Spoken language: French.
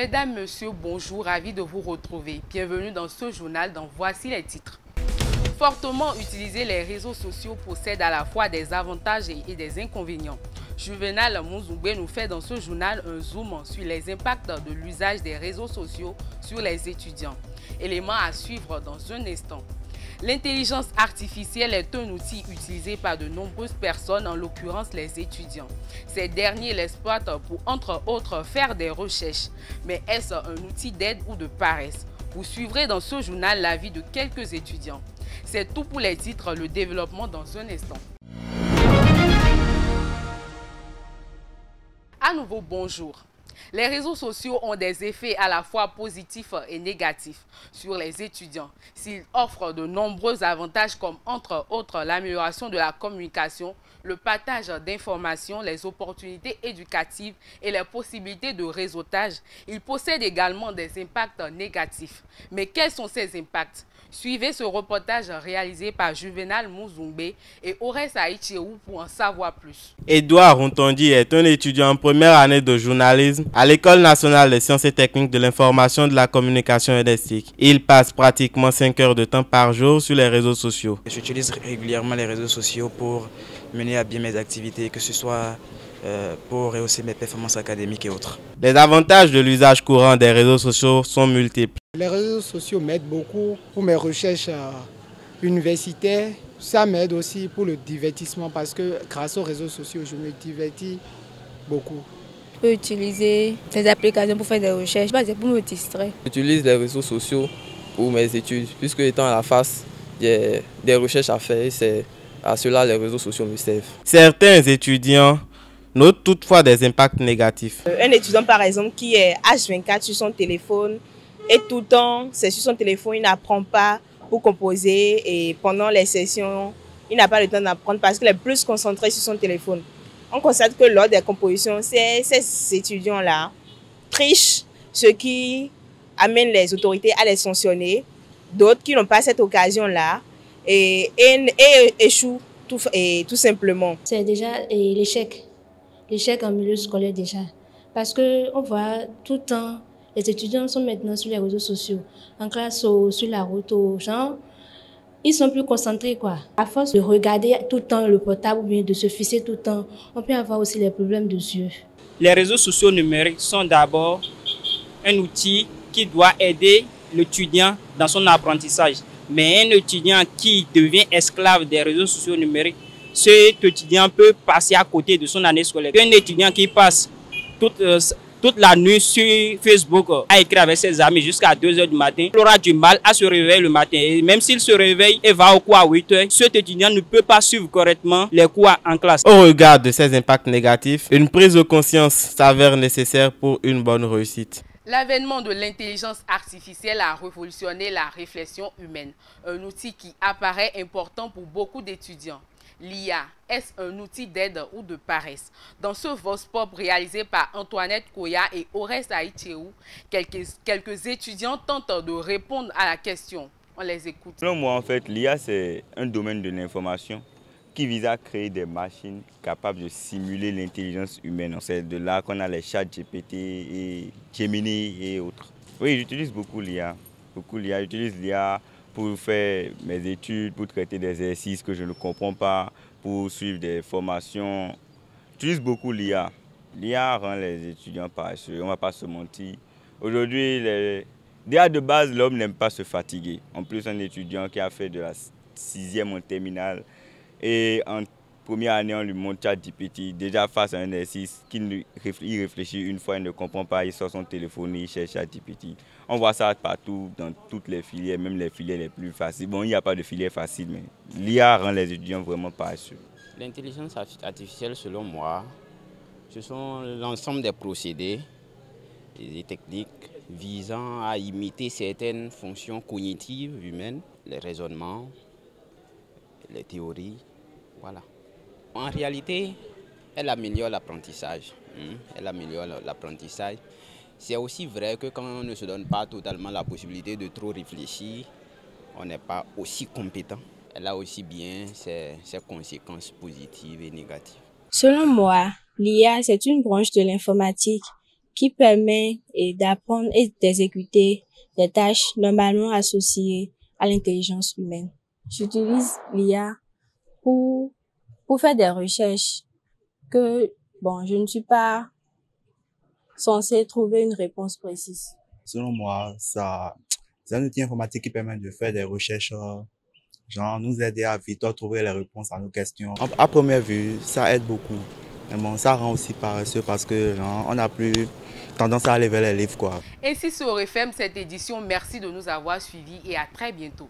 Mesdames, Messieurs, bonjour, ravi de vous retrouver. Bienvenue dans ce journal dont voici les titres. Fortement utiliser les réseaux sociaux possède à la fois des avantages et des inconvénients. Juvenal Muzungbe nous fait dans ce journal un zoom sur les impacts de l'usage des réseaux sociaux sur les étudiants. Élément à suivre dans un instant. L'intelligence artificielle est un outil utilisé par de nombreuses personnes, en l'occurrence les étudiants. Ces derniers l'exploitent pour, entre autres, faire des recherches. Mais est-ce un outil d'aide ou de paresse? Vous suivrez dans ce journal la vie de quelques étudiants. C'est tout pour les titres, le développement dans un instant. À nouveau, bonjour. Les réseaux sociaux ont des effets à la fois positifs et négatifs sur les étudiants. S'ils offrent de nombreux avantages comme entre autres l'amélioration de la communication, le partage d'informations, les opportunités éducatives et les possibilités de réseautage, ils possèdent également des impacts négatifs. Mais quels sont ces impacts? Suivez ce reportage réalisé par Juvenal Muzungbe et Ores Aïtchéou pour en savoir plus. Edouard Rontondi est un étudiant en première année de journalisme à l'École nationale des sciences et techniques de l'information, de la communication et des TIC. Il passe pratiquement 5 heures de temps par jour sur les réseaux sociaux. J'utilise régulièrement les réseaux sociaux pour mener à bien mes activités, que ce soit pour rehausser mes performances académiques et autres. Les avantages de l'usage courant des réseaux sociaux sont multiples. Les réseaux sociaux m'aident beaucoup pour mes recherches universitaires. Ça m'aide aussi pour le divertissement parce que grâce aux réseaux sociaux, je me divertis beaucoup. Je peux utiliser ces applications pour faire des recherches, c'est pour me distraire. J'utilise les réseaux sociaux pour mes études, puisque étant à la face, j'ai des recherches à faire, c'est à cela les réseaux sociaux me servent. Certains étudiants notent toutefois des impacts négatifs. Un étudiant par exemple qui est H24 sur son téléphone et tout le temps c'est sur son téléphone, il n'apprend pas pour composer et pendant les sessions, il n'a pas le temps d'apprendre parce qu'il est plus concentré sur son téléphone. On constate que lors des compositions, ces étudiants-là trichent, ce qui amène les autorités à les sanctionner. D'autres qui n'ont pas cette occasion-là et échouent tout simplement. C'est déjà l'échec en milieu scolaire déjà. Parce qu'on voit tout le temps, les étudiants sont maintenant sur les réseaux sociaux, en classe, sur la route, genre, ils sont plus concentrés quoi. À force de regarder tout le temps le portable ou bien de se fixer tout le temps, on peut avoir aussi les problèmes de yeux. Les réseaux sociaux numériques sont d'abord un outil qui doit aider l'étudiant dans son apprentissage. Mais un étudiant qui devient esclave des réseaux sociaux numériques, cet étudiant peut passer à côté de son année scolaire. Un étudiant qui passe toute la nuit sur Facebook à écrire avec ses amis jusqu'à 2 h du matin, il aura du mal à se réveiller le matin. Et même s'il se réveille et va au cours à 8 h, cet étudiant ne peut pas suivre correctement les cours en classe. Au regard de ces impacts négatifs, une prise de conscience s'avère nécessaire pour une bonne réussite. L'avènement de l'intelligence artificielle a révolutionné la réflexion humaine, un outil qui apparaît important pour beaucoup d'étudiants. L'IA, est-ce un outil d'aide ou de paresse? Dans ce Vox Pop réalisé par Antoinette Koya et Ores Aïtchéou, quelques étudiants tentent de répondre à la question. On les écoute. Selon moi, en fait, l'IA, c'est un domaine de l'information qui vise à créer des machines capables de simuler l'intelligence humaine. C'est de là qu'on a les chats GPT et Gemini et autres. Oui, j'utilise beaucoup l'IA. J'utilise l'IA pour faire mes études, pour traiter des exercices que je ne comprends pas, pour suivre des formations. J'utilise beaucoup l'IA. L'IA rend les étudiants paresseux, on ne va pas se mentir. Aujourd'hui, déjà de base, l'homme n'aime pas se fatiguer. En plus, un étudiant qui a fait de la 6e en terminale et en première année, on lui montre ChatGPT. Déjà face à un exercice, il réfléchit une fois, il ne comprend pas, il sort son téléphone, il cherche ChatGPT. On voit ça partout, dans toutes les filières, même les filières les plus faciles. Bon, il n'y a pas de filière facile, mais l'IA rend les étudiants vraiment paresseux. L'intelligence artificielle, selon moi, ce sont l'ensemble des procédés et des techniques visant à imiter certaines fonctions cognitives humaines, les raisonnements, les théories, voilà. En réalité, elle améliore l'apprentissage. C'est aussi vrai que quand on ne se donne pas totalement la possibilité de trop réfléchir, on n'est pas aussi compétent. Elle a aussi bien ses conséquences positives et négatives. Selon moi, l'IA, c'est une branche de l'informatique qui permet d'apprendre et d'exécuter des tâches normalement associées à l'intelligence humaine. J'utilise l'IA pour faire des recherches que, je ne suis pas censée trouver une réponse précise. Selon moi, c'est un outil informatique qui permet de faire des recherches, nous aider à vite trouver les réponses à nos questions. À première vue, ça aide beaucoup. Mais bon, ça rend aussi paresseux parce que on n'a plus tendance à aller vers les livres, quoi. Ainsi se referme cette édition. Merci de nous avoir suivis et à très bientôt.